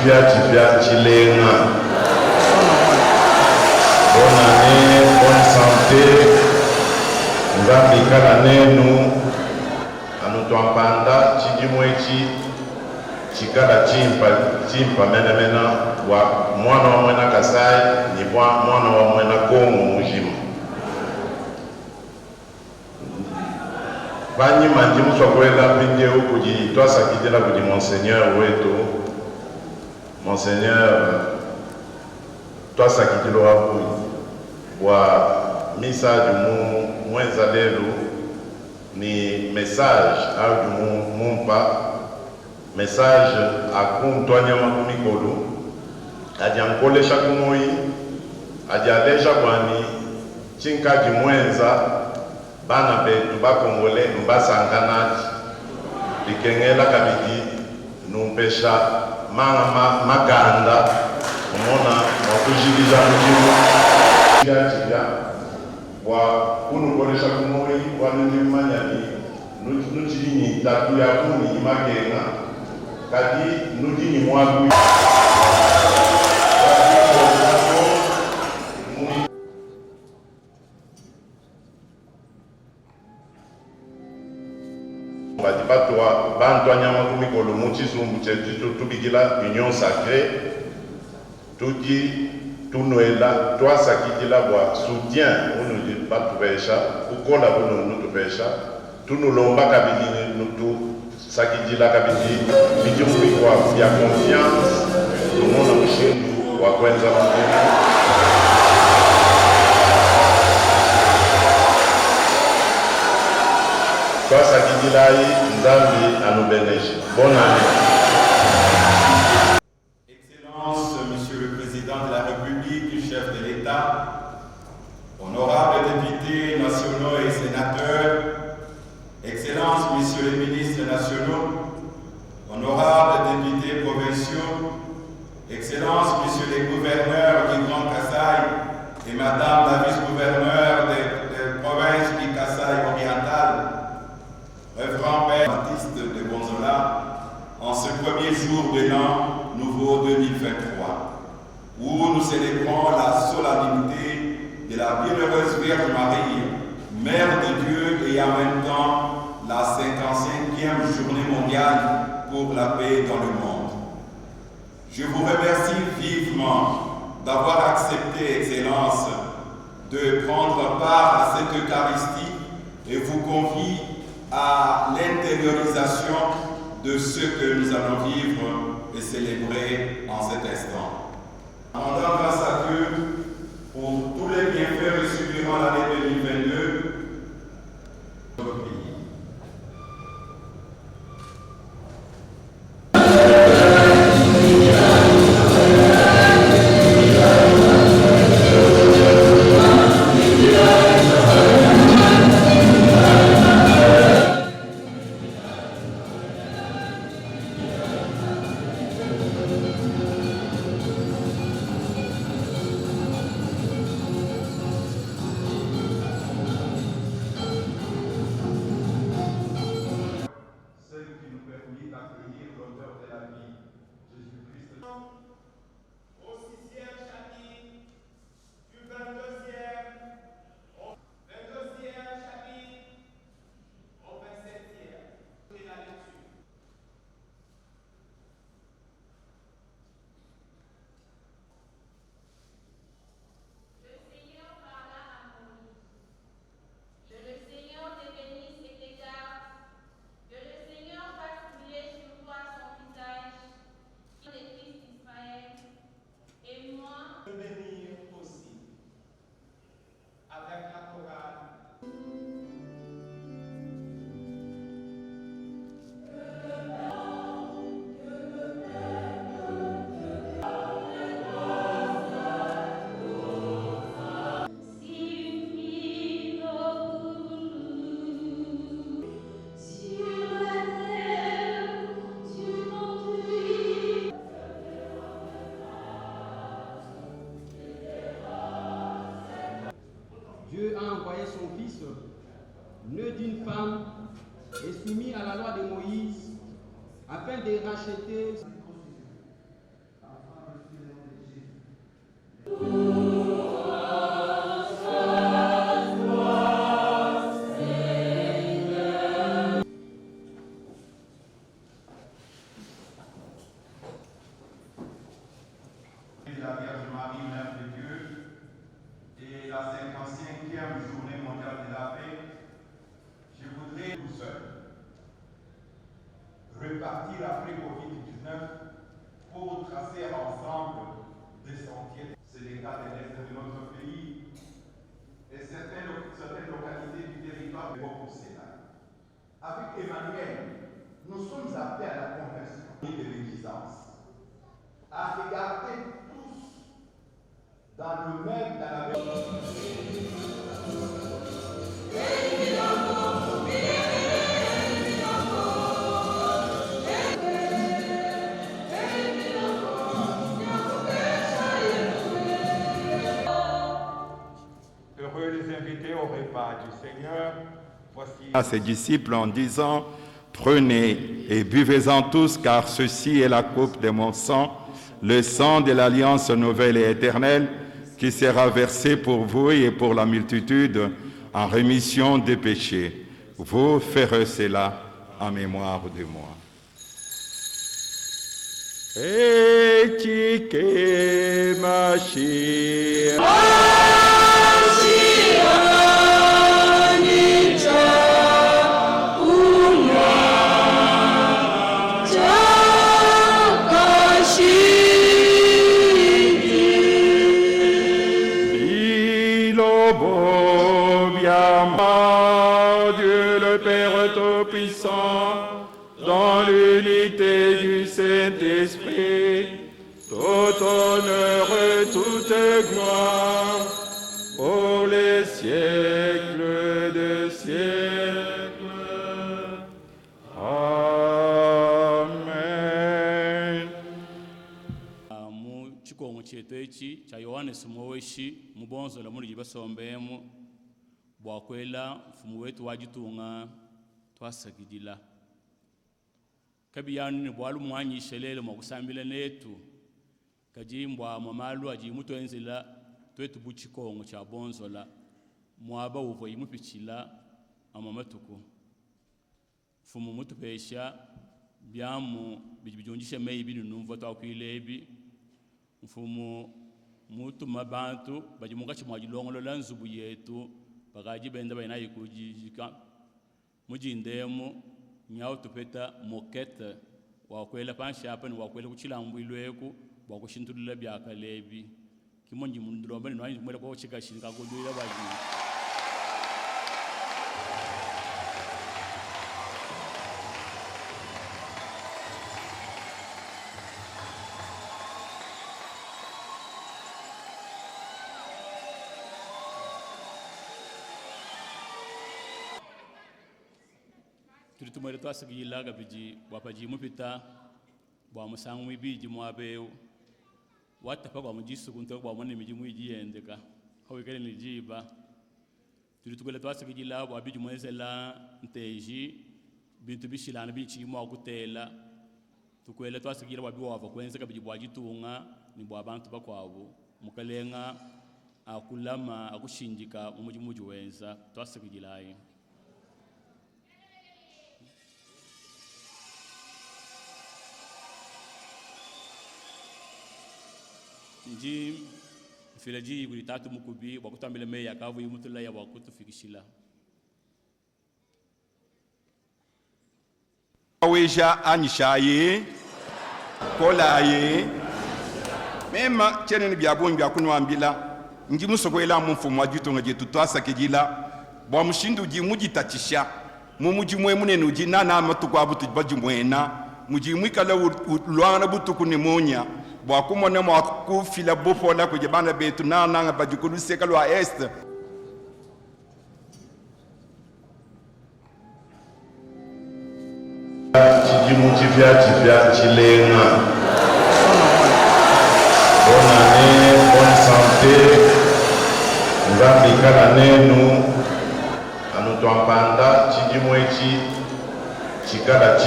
Chivia Chilenga. Bonne année, bonne santé. Nzambi kala nenu. Anutuampanda chijimwechi. Chikala chimpa mena wa mwana wa mwena Kasai ni mwana wa mwena Kongo mujima. Banyi manjimu sokwela pinde ukuji twasa kidela kuji monseigneur wetu. Monseigneur twasa kidelo hapo wa misa jumu mwenza lelu ni message au jumu mumpa message akumtwanya makumikolo ajankolesha kumoi ajalesha kwani chinkaji mwenza bana betu bakongole mbasanganaji likengela kabidi numpesha maganda umona wakujiliza mjimu chija wa kunukolesha kumoi wanimanyani nujini tatu ya kuni magenga kadi nujini mwagu Batibatwa bantu anyama kumikolo muchizumbu chetu tubigila union sacrée tudi tunoela twasakidila bwa soutien unu batupesha kukola buno nutupesha tunulomba kabili nutu sakidila kabili bijumbi kwa ya confiance tumona mushindu wa kwenza mkini Bonne année. Excellence, Monsieur le Président de la République, chef de l'État, honorables députés nationaux et sénateurs, Excellence, Messieurs les ministres nationaux, honorables députés provinciaux, Excellence, Messieurs les gouverneurs du Grand Kasaï et Madame la vice-gouverneure des provinces du Kasaï oriental, Révérend Père Baptiste de Gonzola, en ce premier jour de l'an nouveau 2023, où nous célébrons la solennité de la bienheureuse Vierge Marie, Mère de Dieu et en même temps la 55e journée mondiale pour la paix dans le monde. Je vous remercie vivement d'avoir accepté, Excellence, de prendre part à cette Eucharistie et vous confie à l'intériorisation de ce que nous allons vivre et célébrer en cet instant. En rendant grâce à Dieu pour tous les bienfaits reçus durant l'année 2022, notre pays. Dieu a envoyé son Fils, né d'une femme et soumis à la loi de Moïse, afin de racheter repartir après Covid-19 pour tracer ensemble des sentiers. C'est le cas de l'Est de notre pays et certaines localités du territoire de Boko-Sénat. Avec Emmanuel, nous sommes appelés à la conversion de l'existence, à regarder tous dans le même, dans la même. Heureux les invités au repas du Seigneur. Voici à ses disciples en disant: prenez et buvez-en tous, car ceci est la coupe de mon sang, le sang de l'alliance nouvelle et éternelle, qui sera versé pour vous et pour la multitude en rémission des péchés. Vous ferez cela en mémoire de moi. Etike Mashiach. Dieu le Père Tout-Puissant, dans l'unité du Saint-Esprit, tout honneur et toute gloire, pour les siècles des siècles. Amen. Mu chikongo chetu echi cha Yohane Moweshi mubonzo la muri jibasombemo bwakwela mfumu wetu wajitunga twasagidila kabiyanu ni bwalu mwanyishelele mwakusambila netu kajimbwa mamalu ajimutwenzela twetu buchikongo cha bonzola mwaba uvo imupichila amamatuku mfumu mutupesha byamu bijunjishe meibi numva twakwilebi mfumu mutu mabantu bajimunga chimwajilongolo la nzubu yetu bagaji benda baina yikujika mujindemo nyao tupeta mokete wakwela pansha hapa ni wakwela kuchilambwilweku bakushintulula byakalebi kimonji mundulomba ni nwanyi mwela kwa chika shinga kudwila baji. Turitumwele twasigilaga biji wapaji mupita bwa musangu mibiji mwabeu watapa kwa mujisu kunto kwa mwana miji mwijiyendeka hawekele nijiba turitukele twasigila bwa biji mwezela nteji bintu bishilana bichi mwa kutela tukwele twasigila bwa biwa kwenza biji bwa jitunga ni bwa bantu bakwabo mukalenga akulama akushinjika mumuji wenza twasigilaye. Nji filaji guri tatu mukubi wakutambile meya kavu yumutula ya wakutufikishila Aweja anyishaye kolaye mema cheneni byabonyi byakunwambila nji musokwela mumfumu wajitonga jetu twasakejila bwa mushindu ji mujitatisha mumuji mwe munene uji nana amatuku abutu bajumwena muji mwikala ulwana butuku ni monya bwakumone mwakufila bupola kujibana betu nanga bajukulu sekalo wa est Chivya chilenga. Bonne année, bonne santé. Nzambi kala nenu anutwambanda chijimwechi chikala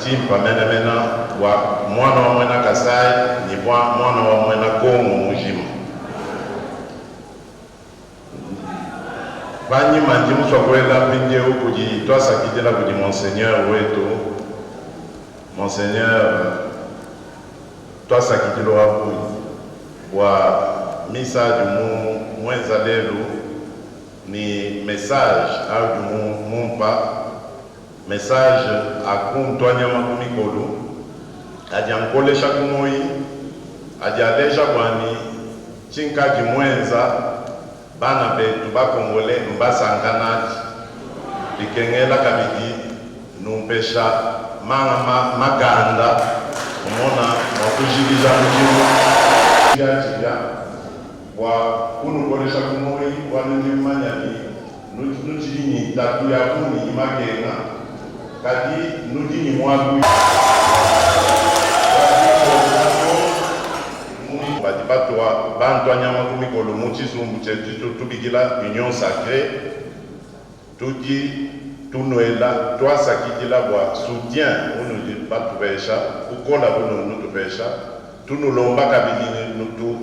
chimpa mena wa mwana wa mwena Kasai ni mwana wa mwena Kongo mujimu. Banyi manjimu sokwela pinde huku jitwasa kijela kuji Monseigneur wetu. Monseigneur twasa kijelo hapo wa misa du mwenza lelo ni message au du mumpa message akumtwanya makumikolo adiankolesha kumoi adialesha kwani chinkaji mwenza bana betu bakongole mbasanganaji likengela kabidi numpesha maganda umona wakujilija mujimu ya wa kunukolesha kumoi waninimanyani nujini tatu ya kuni imagenga kadi nujini mwagu batwa bantu anyama kumikolo muchizumbu chetu tubigila union sacrée tudi tunoela twasakidila bwa soutien unu batupesha kukola buno nutupesha tunulomba kabidi nutu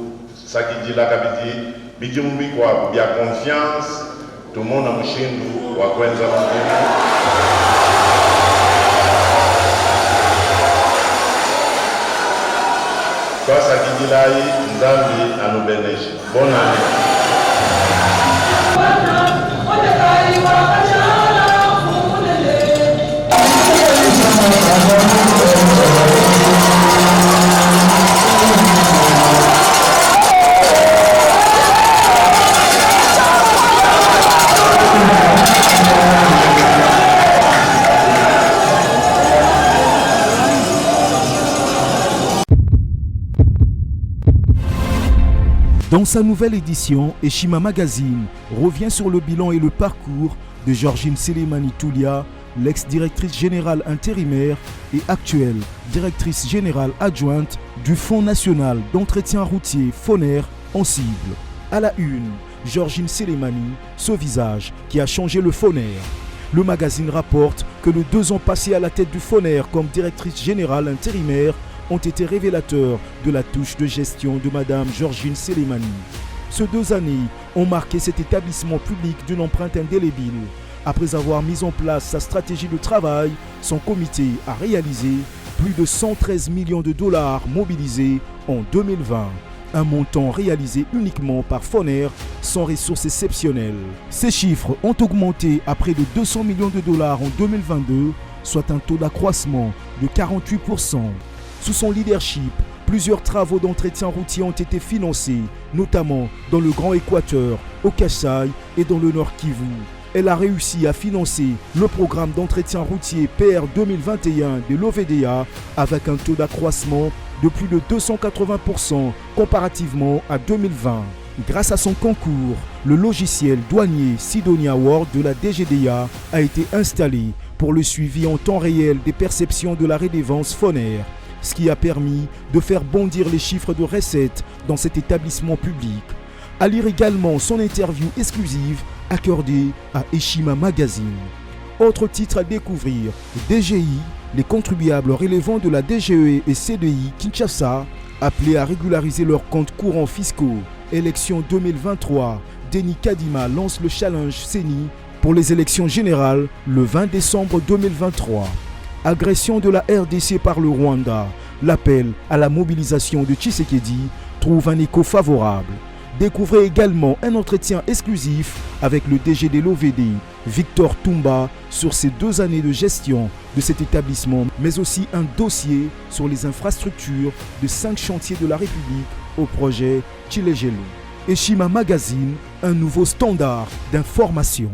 sakidila kabidi bijumbi kwa bya confiance tumona mushindu wa kwenza mungine twasakidilai nzambi anubenesha bonane. Dans sa nouvelle édition, Eshima Magazine revient sur le bilan et le parcours de Georgine Selemani Toulia, l'ex-directrice générale intérimaire et actuelle directrice générale adjointe du Fonds national d'entretien routier FONER en cible. À la une, Georgine Selemani, ce visage qui a changé le FONER. Le magazine rapporte que les 2 ans passés à la tête du FONER comme directrice générale intérimaire ont été révélateurs de la touche de gestion de Madame Georgine Selemani. Ces 2 années ont marqué cet établissement public d'une empreinte indélébile. Après avoir mis en place sa stratégie de travail, son comité a réalisé plus de 113 millions de dollars mobilisés en 2020. Un montant réalisé uniquement par FONER sans ressources exceptionnelles. Ces chiffres ont augmenté à près de 200 millions de dollars en 2022, soit un taux d'accroissement de 48%. Sous son leadership, plusieurs travaux d'entretien routier ont été financés, notamment dans le Grand Équateur, au Kasaï et dans le Nord Kivu. Elle a réussi à financer le programme d'entretien routier PR 2021 de l'OVDA avec un taux d'accroissement de plus de 280% comparativement à 2020. Grâce à son concours, le logiciel douanier Sidonia World de la DGDA a été installé pour le suivi en temps réel des perceptions de la redevance FONER, ce qui a permis de faire bondir les chiffres de recettes dans cet établissement public. À lire également son interview exclusive accordée à Eshima Magazine. Autre titre à découvrir, DGI, les contribuables relevant de la DGE et CDI Kinshasa, appelés à régulariser leurs comptes courants fiscaux. Élection 2023, Denis Kadima lance le challenge CENI pour les élections générales le 20 décembre 2023. Agression de la RDC par le Rwanda, l'appel à la mobilisation de Tshisekedi trouve un écho favorable. Découvrez également un entretien exclusif avec le DG de l'OVD, Victor Toumba, sur ces 2 années de gestion de cet établissement, mais aussi un dossier sur les infrastructures de 5 chantiers de la République au projet Tshilejelo. Eshima Magazine, un nouveau standard d'information.